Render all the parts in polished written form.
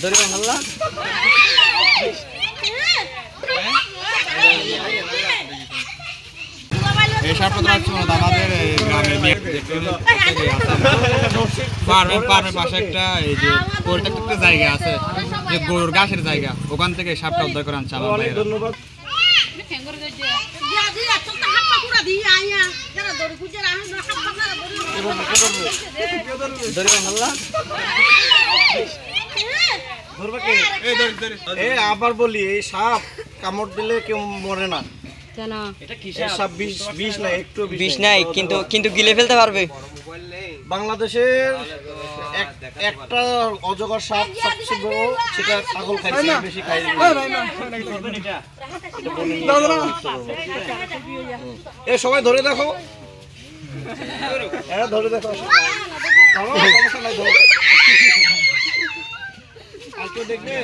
ধরিবা হাল্লা এই সাপটা হচ্ছে আমাদের গ্রামের ফার্মের পাশে একটা এই যে পরিত্যক্ত একটা জায়গা আছে যে গরুর ঘাসের জায়গা, ওখান থেকে সাপটা উদ্ধার করে আনছে আমার ভাইয়েরা। ধন্যবাদ। ধরিবা হাল্লা আবার বলি, এই সাপ কামড় দিলে কেউ মরে না। সাপ বিষ নাই, একটু বিষ নাই, কিন্তু গিলে ফেলতে পারবে। বাংলাদেশের একটা অজগর সাপ সবচেয়ে বড়, সেটা ছাগল খাইছে, বেশি খাইছে। এ সবাই ধরে দেখো, ধরে দেখো, সমস্যা নাই, ধরো। আর কেউ দেখবে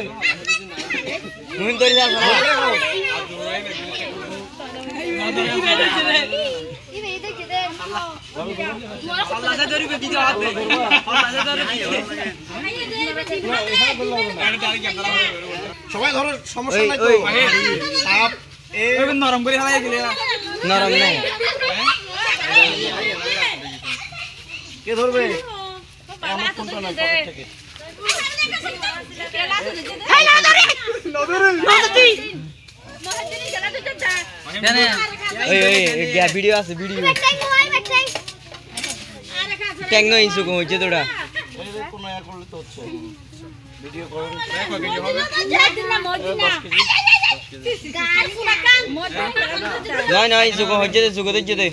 সবাই ধরো, সমস্যা নাই তো। সাপ নরম করে হালাই গেলে নরম নাই, কে ধরবে? আমার কোনটা নাই পকেট থেকে। ভিডিও আছে, ভিডিও ট্যাং নয় ইনসুকম হচ্ছে তোরা কোনো করলে তো হচ্ছে ভিডিও করেন। নয় ইনসুকম হচ্ছে, সুখো হচ্ছে।